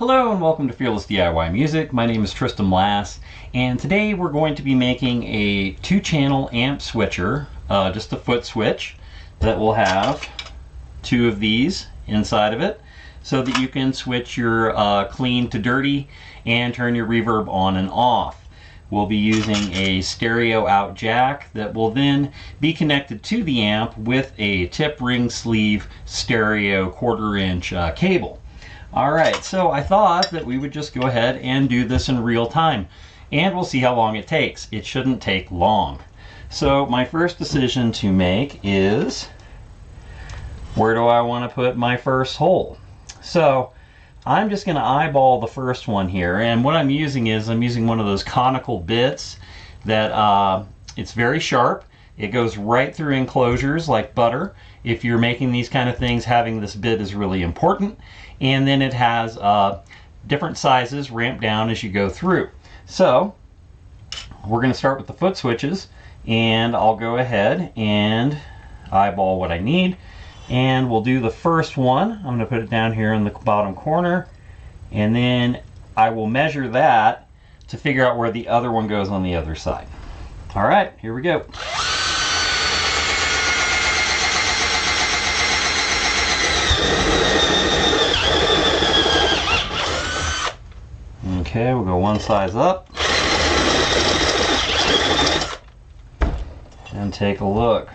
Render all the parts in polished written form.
Hello and welcome to Fearless DIY Music. My name is Tristan Lass, and today we're going to be making a 2-channel amp switcher, just a foot switch that will have 2 of these inside of it so that you can switch your clean to dirty and turn your reverb on and off. We'll be using a stereo out jack that will then be connected to the amp with a tip ring sleeve stereo 1/4 inch cable. Alright, so I thought that we would just go ahead and do this in real time, and we'll see how long it takes. It shouldn't take long. So my first decision to make is, where do I want to put my first hole? So I'm just going to eyeball the first one here, and what I'm using is one of those conical bits that it's very sharp. It goes right through enclosures like butter. If you're making these kind of things, having this bit is really important. And then it has different sizes ramped down as you go through. So we're going to start with the foot switches, and I'll go ahead and eyeball what I need, and we'll do the first one. I'm going to put it down here in the bottom corner, and then I will measure that to figure out where the other one goes on the other side. All right, here we go. Okay, we'll go one size up and take a look.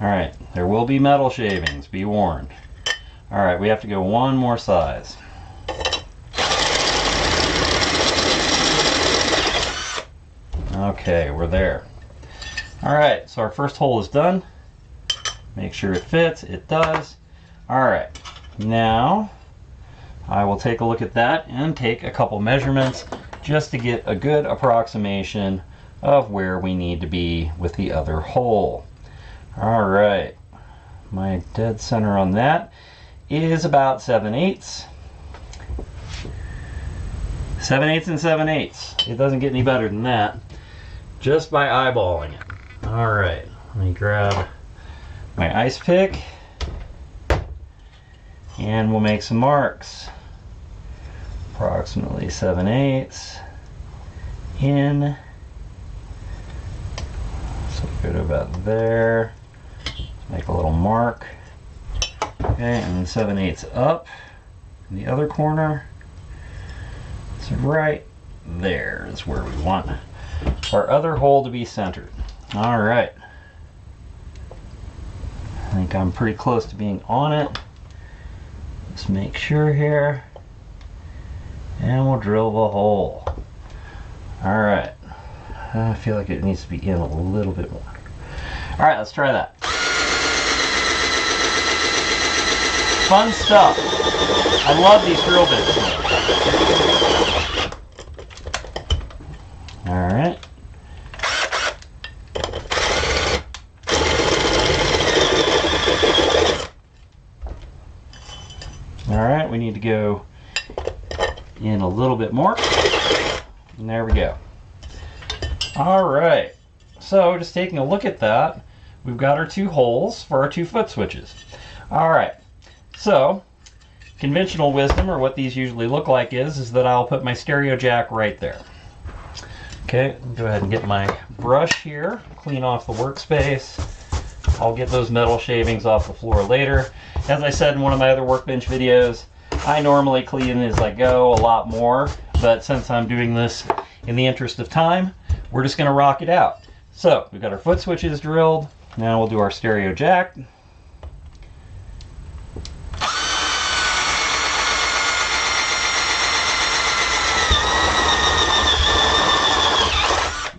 Alright, there will be metal shavings, be warned. Alright, we have to go one more size. Okay, we're there. Alright, so our first hole is done. Make sure it fits. It does. Alright, now I will take a look at that and take a couple measurements just to get a good approximation of where we need to be with the other hole. Alright, my dead center on that is about 7/8. 7/8 and 7/8. It doesn't get any better than that just by eyeballing it. Alright, let me grab my ice pick and we'll make some marks. Approximately 7/8 in. So go to about there. Make a little mark. Okay, and then 7/8 up in the other corner. So right there is where we want our other hole to be centered. All right. I think I'm pretty close to being on it. Let's make sure here. And we'll drill the hole. Alright. I feel like it needs to be in a little bit more. Alright, let's try that. Fun stuff. I love these drill bits. Alright. Alright, we need to go in a little bit more, and there we go. All right, so just taking a look at that, we've got our 2 holes for our 2 foot switches. All right, so conventional wisdom, or what these usually look like, is that I'll put my stereo jack right there. Okay, go ahead and get my brush here, clean off the workspace. I'll get those metal shavings off the floor later. As I said in one of my other workbench videos, I normally clean as I go a lot more, but since I'm doing this in the interest of time, we're just going to rock it out. So we've got our foot switches drilled. Now we'll do our stereo jack.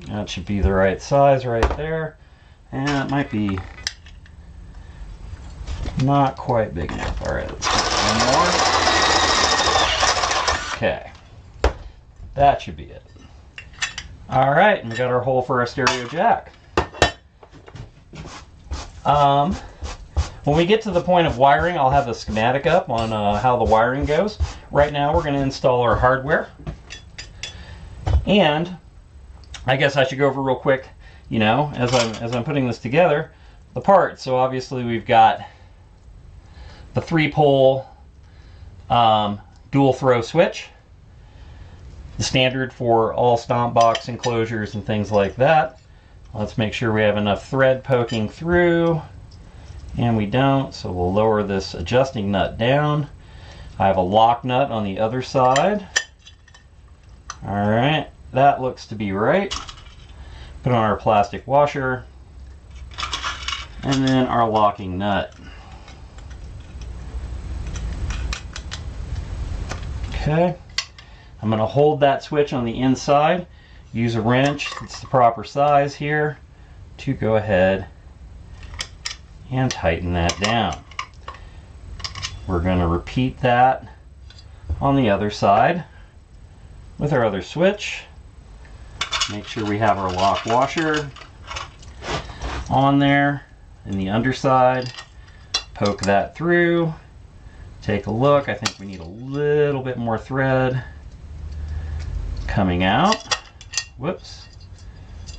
That should be the right size right there. And it might be not quite big enough. All right, let's get one more. Okay, that should be it. All right, and we got our hole for our stereo jack. When we get to the point of wiring, I'll have the schematic up on how the wiring goes. Right now, we're going to install our hardware. And I guess I should go over real quick, you know, as I'm putting this together, the parts. So obviously we've got the 3-pole dual throw switch. The standard for all stomp box enclosures and things like that. Let's make sure we have enough thread poking through, and we don't, so we'll lower this adjusting nut down. I have a lock nut on the other side. Alright, that looks to be right. Put on our plastic washer, and then our locking nut. Okay, I'm going to hold that switch on the inside, use a wrench, it's the proper size here, to go ahead and tighten that down. We're going to repeat that on the other side with our other switch. Make sure we have our lock washer on there in the underside. Poke that through. Take a look. I think we need a little bit more thread coming out. Whoops.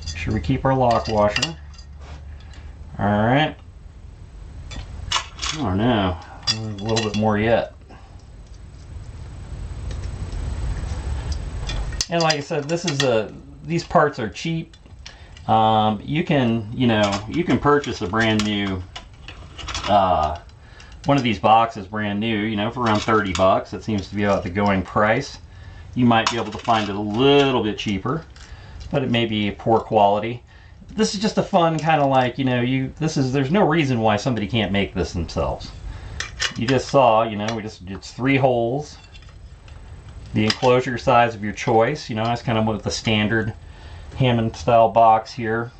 Make sure we keep our lock washer. Alright. Oh no, a little bit more yet. And like I said, these parts are cheap. You can purchase a brand new one of these boxes brand new, for around 30 bucks. That seems to be about the going price. You might be able to find it a little bit cheaper, but it may be poor quality. This is just a fun kind of like, there's no reason why somebody can't make this themselves. You just saw, it's 3 holes. The enclosure size of your choice, that's kind of what the standard Hammond style box here.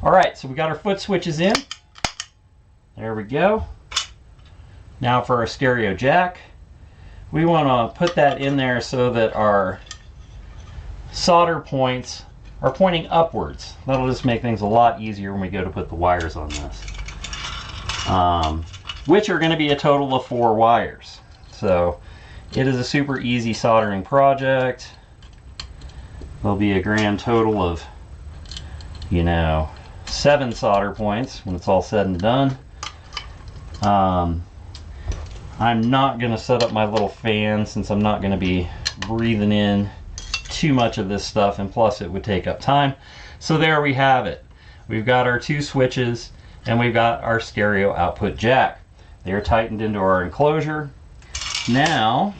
Alright, so we got our foot switches in. There we go. Now for our stereo jack. We want to put that in there so that our solder points are pointing upwards. That'll just make things a lot easier when we go to put the wires on this. Which are going to be a total of 4 wires. So it is a super easy soldering project. There'll be a grand total of, 7 solder points when it's all said and done. I'm not going to set up my little fan since I'm not going to be breathing in too much of this stuff, and plus it would take up time. So there we have it. We've got our 2 switches and we've got our stereo output jack. They are tightened into our enclosure. Now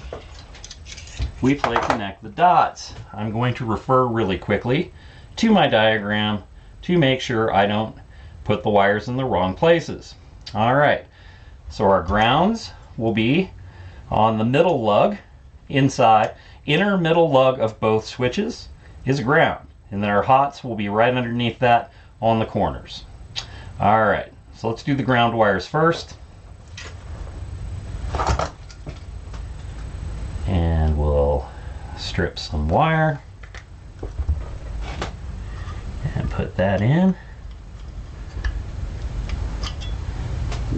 we play connect the dots. I'm going to refer really quickly to my diagram to make sure I don't put the wires in the wrong places. Alright, so our grounds will be on the middle lug inside. Inner middle lug of both switches is ground, and then our hots will be right underneath that on the corners. Alright, so let's do the ground wires first. And we'll strip some wire and put that in.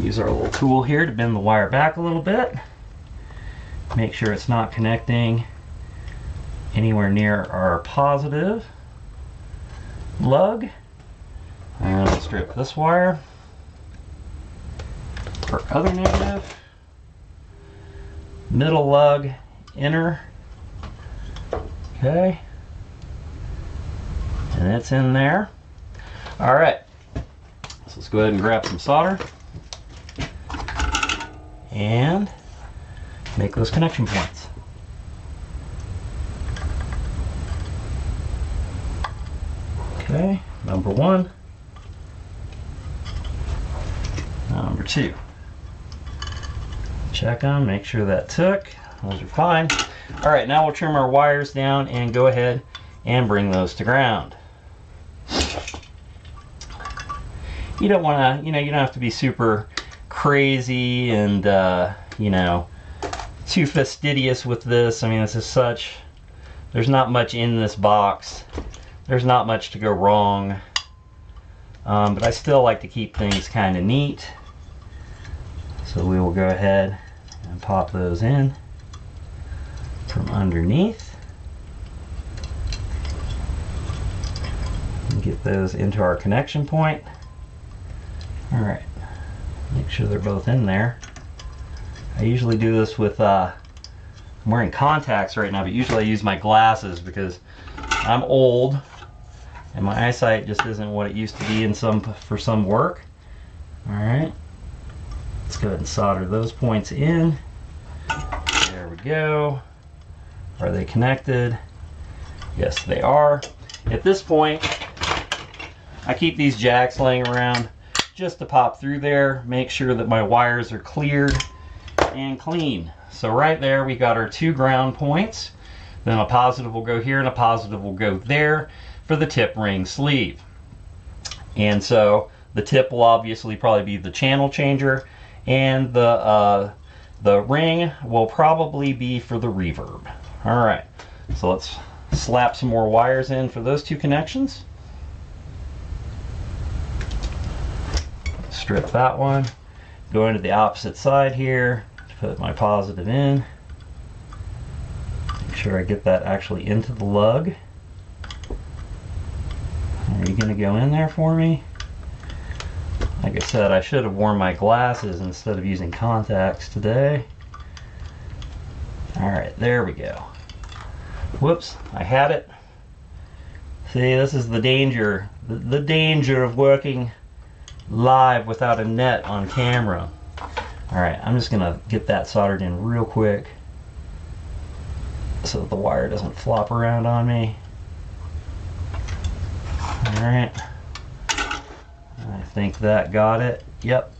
Use our little tool here to bend the wire back a little bit. Make sure it's not connecting anywhere near our positive lug. And we'll strip this wire for other negative. Middle lug, inner. Okay. And it's in there. Alright. So let's go ahead and grab some solder and make those connection points. Okay, number 1. Number 2. Check them, make sure that took. Those are fine. Alright, now we'll trim our wires down and go ahead and bring those to ground. You don't want to, you don't have to be super crazy and, too fastidious with this. I mean, this is there's not much in this box. There's not much to go wrong. But I still like to keep things kind of neat. So we will go ahead and pop those in from underneath. And get those into our connection point. Alright, make sure they're both in there. I usually do this with I'm wearing contacts right now, but usually I use my glasses because I'm old and my eyesight just isn't what it used to be for some work. All right, let's go ahead and solder those points in. There we go. Are they connected? Yes, they are. At this point, I keep these jacks laying around just to pop through there, make sure that my wires are cleared and clean. So right there, we got our 2 ground points. Then a positive will go here and a positive will go there for the tip ring sleeve. And so the tip will obviously probably be the channel changer, and the ring will probably be for the reverb. All right, so let's slap some more wires in for those 2 connections. Strip that one, go into the opposite side here, put my positive in, make sure I get that actually into the lug. Are you going to go in there for me? Like I said, I should have worn my glasses instead of using contacts today. Alright, there we go. Whoops, I had it. See, this is the danger. The danger of working live without a net on camera. Alright, I'm just going to get that soldered in real quick so that the wire doesn't flop around on me. Alright, I think that got it. Yep,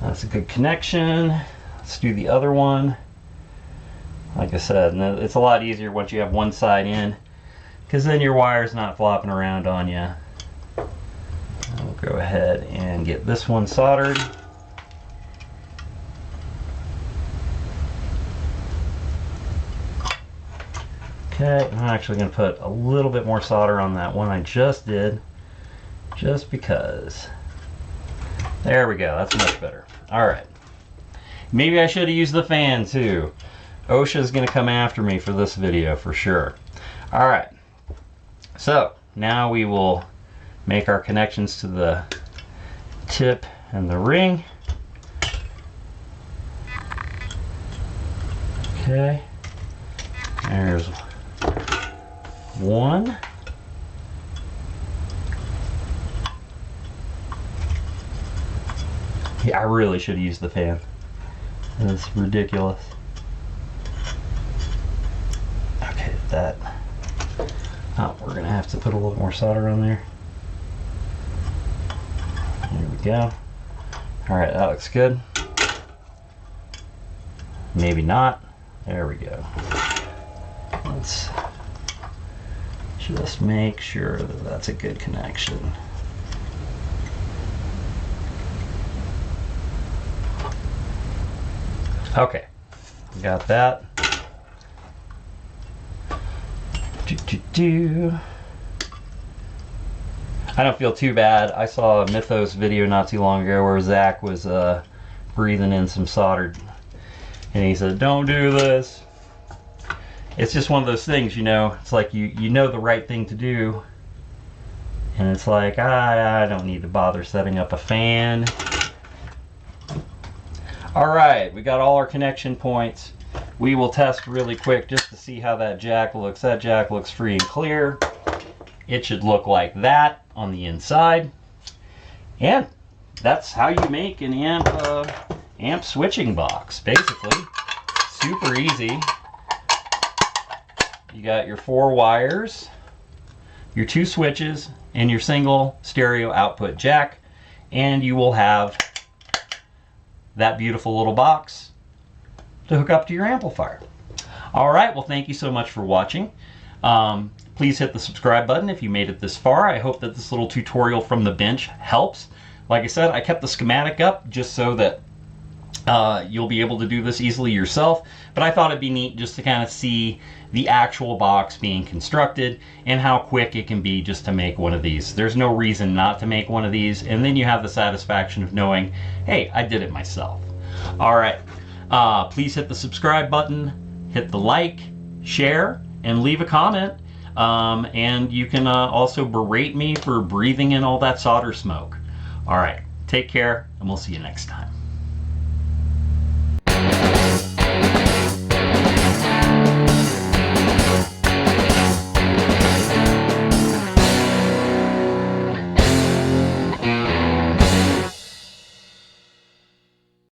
that's a good connection. Let's do the other one. Like I said, it's a lot easier once you have one side in, because then your wire's not flopping around on you. We'll go ahead and get this one soldered. Okay, I'm actually going to put a little bit more solder on that one I just did, just because. There we go, that's much better. Alright, maybe I should have used the fan too. OSHA's going to come after me for this video for sure. Alright, so now we will make our connections to the tip and the ring. Okay, there's one. Yeah, I really should have used the fan. That's ridiculous. Okay, that. Oh, we're gonna have to put a little more solder on there. There we go. Alright, that looks good. Maybe not. There we go. Let's just make sure that that's a good connection. Okay, got that. I don't feel too bad. I saw a Mythos video not too long ago where Zach was breathing in some soldered, and he said, "Don't do this." It's just one of those things, you know. It's like you know the right thing to do, and it's like, I don't need to bother setting up a fan. Alright, we got all our connection points. We will test really quick just to see how that jack looks. That jack looks free and clear. It should look like that on the inside. And that's how you make an amp switching box, basically. Super easy. You got your 4 wires, your 2 switches, and your single stereo output jack, and you will have that beautiful little box to hook up to your amplifier. Alright, well, thank you so much for watching. Please hit the subscribe button if you made it this far. I hope that this little tutorial from the bench helps. Like I said, I kept the schematic up just so that you'll be able to do this easily yourself, but I thought it'd be neat just to kind of see the actual box being constructed and how quick it can be just to make one of these. There's no reason not to make one of these, and then you have the satisfaction of knowing, hey, I did it myself. Alright, please hit the subscribe button, hit the like, share, and leave a comment. And you can also berate me for breathing in all that solder smoke. Alright, take care, and we'll see you next time.